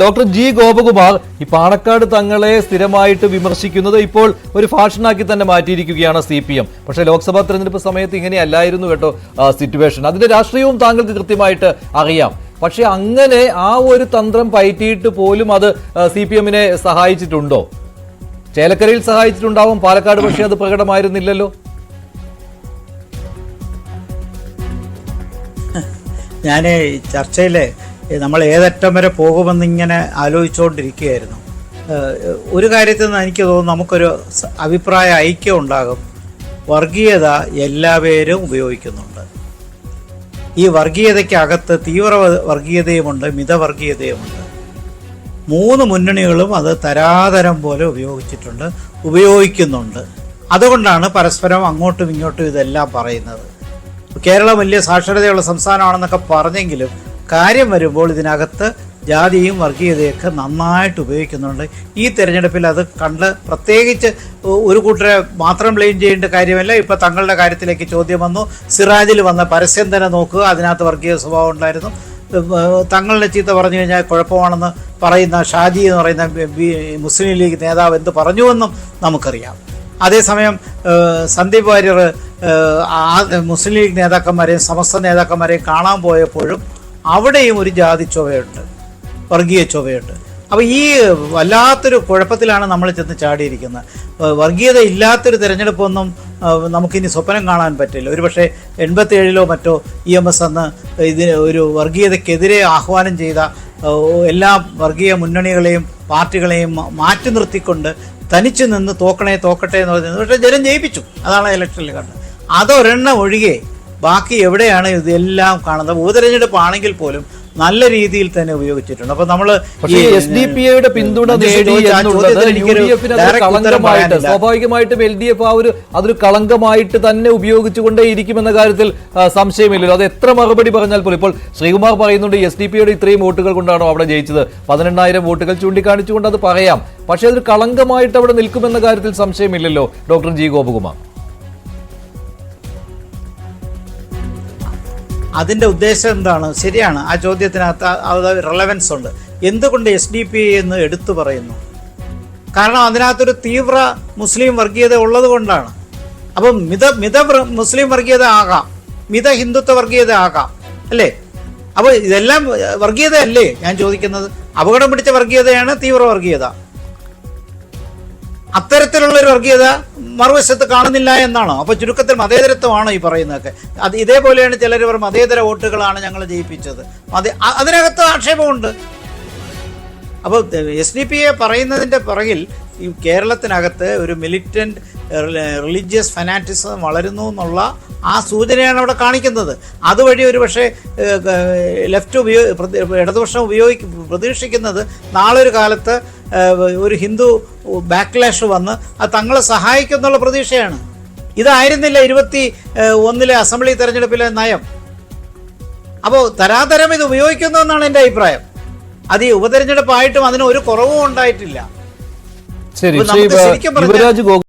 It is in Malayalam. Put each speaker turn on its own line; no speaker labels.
ഡോക്ടർ ജി ഗോപകുമാർ, ഈ പാണക്കാട് തങ്ങളെ സ്ഥിരമായിട്ട് വിമർശിക്കുന്നത് ഇപ്പോൾ ഒരു ഫാഷനാക്കി തന്നെ മാറ്റിയിരിക്കുകയാണ് CPM. പക്ഷേ ലോക്സഭാ തെരഞ്ഞെടുപ്പ് സമയത്ത് ഇങ്ങനെയല്ലായിരുന്നു കേട്ടോ സിറ്റുവേഷൻ. അതിന്റെ രാഷ്ട്രീയവും താങ്കൾക്ക് കൃത്യമായിട്ട് അറിയാം. പക്ഷെ അങ്ങനെ ആ ഒരു തന്ത്രം പയറ്റിയിട്ട് പോലും അത് CPM-നെ സഹായിച്ചിട്ടുണ്ടോ? ചേലക്കരയിൽ സഹായിച്ചിട്ടുണ്ടാവും, പാലക്കാട് പക്ഷേ അത് പ്രകടമായിരുന്നില്ലല്ലോ.
ഞാൻ ചർച്ചയിൽ നമ്മൾ ഏതറ്റം വരെ പോകുമെന്നിങ്ങനെ ആലോചിച്ചുകൊണ്ടിരിക്കുകയായിരുന്നു. ഒരു കാര്യത്തിൽ നിന്ന് എനിക്ക് തോന്നുന്നു നമുക്കൊരു അഭിപ്രായ ഐക്യം ഉണ്ടാകും. വർഗീയത എല്ലാവരും ഉപയോഗിക്കുന്നുണ്ട്. ഈ വർഗീയതയ്ക്കകത്ത് തീവ്ര വർഗീയതയുമുണ്ട്, മിതവർഗീയതയുമുണ്ട്. മൂന്ന് മുന്നണികളും അത് തരാതരം പോലെ ഉപയോഗിക്കുന്നുണ്ട്. അതുകൊണ്ടാണ് പരസ്പരം അങ്ങോട്ടും ഇങ്ങോട്ടും ഇതെല്ലാം പറയുന്നത്. കേരളം വലിയ സാക്ഷരതയുള്ള സംസ്ഥാനമാണെന്നൊക്കെ പറഞ്ഞെങ്കിലും കാര്യം വരുമ്പോൾ ഇതിനകത്ത് ജാതിയും വർഗീയതയൊക്കെ നന്നായിട്ട് ഉപയോഗിക്കുന്നുണ്ട്. ഈ തെരഞ്ഞെടുപ്പിൽ അത് കണ്ട് പ്രത്യേകിച്ച് ഒരു കൂട്ടരെ മാത്രം ബ്ലെയിം ചെയ്യേണ്ട കാര്യമല്ല. ഇപ്പോൾ തങ്ങളുടെ കാര്യത്തിലേക്ക് ചോദ്യം വന്നു. സിറാജിൽ വന്ന പരസ്യം തന്നെ നോക്കുക, അതിനകത്ത് വർഗീയ സ്വഭാവം ഉണ്ടായിരുന്നു. തങ്ങളുടെ ചീത്ത പറഞ്ഞു കഴിഞ്ഞാൽ കുഴപ്പമാണെന്ന് പറയുന്ന ഷാജി എന്ന് പറയുന്ന മുസ്ലിം ലീഗ് നേതാവ് എന്ത് പറഞ്ഞുവെന്നും നമുക്കറിയാം. അതേസമയം സന്ദീപ് വാര്യർ മുസ്ലിം ലീഗ് നേതാക്കന്മാരെയും സമസ്ത നേതാക്കന്മാരെയും കാണാൻ പോയപ്പോഴും അവിടെയും ഒരു ജാതി ചൊവ്വയുണ്ട്, വർഗീയ ചൊവ്വയുണ്ട്. അപ്പോൾ ഈ വല്ലാത്തൊരു കുഴപ്പത്തിലാണ് നമ്മൾ ചെന്ന് ചാടിയിരിക്കുന്നത്. വർഗീയത ഇല്ലാത്തൊരു തിരഞ്ഞെടുപ്പൊന്നും നമുക്കിനി സ്വപ്നം കാണാൻ പറ്റില്ല. ഒരുപക്ഷെ 87-ലോ മറ്റോ EMS അന്ന് ഇതിന് ഒരു വർഗീയതയ്ക്കെതിരെ ആഹ്വാനം ചെയ്ത എല്ലാ വർഗീയ മുന്നണികളെയും പാർട്ടികളെയും മാറ്റി നിർത്തിക്കൊണ്ട് തനിച്ചു നിന്ന് തോക്കട്ടെ എന്ന് പറയുന്നത്. പക്ഷേ ജനം ജയിപ്പിച്ചു. അതാണ് ഇലക്ഷനിൽ കണ്ടത്. അതൊരെണ്ണം ഒഴികെ ബാക്കി എവിടെയാണ് ഇതെല്ലാം കാണുന്നത്? ഉപതെരഞ്ഞെടുപ്പ് ആണെങ്കിൽ പോലും നല്ല രീതിയിൽ തന്നെ ഉപയോഗിച്ചിട്ടുണ്ട്. അപ്പൊ നമ്മള്
SDP-യുടെ പിന്തുണ നേടി സ്വാഭാവികമായിട്ടും LDF അതൊരു കളങ്കമായിട്ട് തന്നെ ഉപയോഗിച്ചുകൊണ്ടേ ഇരിക്കുമെന്ന കാര്യത്തിൽ സംശയമില്ലല്ലോ. അത് എത്ര മറുപടി പറഞ്ഞാൽ പോലും ഇപ്പോൾ ശ്രീകുമാർ പറയുന്നുണ്ട് SDP-യുടെ ഇത്രയും വോട്ടുകൾ കൊണ്ടാണോ അവിടെ ജയിച്ചത്, 18,000 വോട്ടുകൾ ചൂണ്ടിക്കാണിച്ചുകൊണ്ട് അത് പറയാം. പക്ഷേ അതൊരു കളങ്കമായിട്ട് അവിടെ നിൽക്കുമെന്ന കാര്യത്തിൽ സംശയമില്ലല്ലോ ഡോക്ടർ ജി ഗോപകുമാർ.
അതിൻ്റെ ഉദ്ദേശം എന്താണ്? ശരിയാണ്, ആ ചോദ്യത്തിനകത്ത് അത് റെലവൻസ് ഉണ്ട്. എന്തുകൊണ്ട് SDP എന്ന് എടുത്തു പറയുന്നു? കാരണം അതിനകത്തൊരു തീവ്ര മുസ്ലിം വർഗീയത ഉള്ളത് കൊണ്ടാണ്. അപ്പം മിത മുസ്ലിം വർഗീയത ആകാം, മിത ഹിന്ദുത്വ വർഗീയത ആകാം, അല്ലേ? അപ്പോൾ ഇതെല്ലാം വർഗീയത അല്ലേ ഞാൻ ചോദിക്കുന്നത്? അപകടം പിടിച്ച വർഗീയതയാണ് തീവ്ര വർഗീയത. അത്തരത്തിലുള്ളൊരു വർഗീയത മറുവശത്ത് കാണുന്നില്ല എന്നാണോ? അപ്പോൾ ചുരുക്കത്തിൽ മതേതരത്വമാണോ ഈ പറയുന്നതൊക്കെ? അത് ഇതേപോലെയാണ് ചിലർ മതേതര വോട്ടുകളാണ് ഞങ്ങൾ ജയിപ്പിച്ചത്. അതിനകത്ത് ആക്ഷേപമുണ്ട്. അപ്പോൾ SDP-യെ പറയുന്നതിൻ്റെ പിറകിൽ ഈ കേരളത്തിനകത്ത് ഒരു മിലിറ്റന്റ് റിലീജിയസ് ഫനാറ്റിസം വളരുന്നു എന്നുള്ള ആ സൂചനയാണ് അവിടെ കാണിക്കുന്നത്. അതുവഴി ഒരു പക്ഷേ ഇടതുപക്ഷം പ്രതീക്ഷിക്കുന്നത് നാളെ ഒരു കാലത്ത് ഒരു ഹിന്ദു ബാക്ക്ലാഷ് വന്ന് അത് തങ്ങളെ സഹായിക്കും എന്നുള്ള പ്രതീക്ഷയാണ്. ഇതായിരുന്നില്ല 21-ലെ അസംബ്ലി തെരഞ്ഞെടുപ്പിലെ നയം. അപ്പോൾ തരാതരം ഇത് ഉപയോഗിക്കുന്നു എന്നാണ് എൻ്റെ അഭിപ്രായം. അത് ഈ ഉപതെരഞ്ഞെടുപ്പായിട്ടും അതിന് ഒരു കുറവും ഉണ്ടായിട്ടില്ല.
ശരി,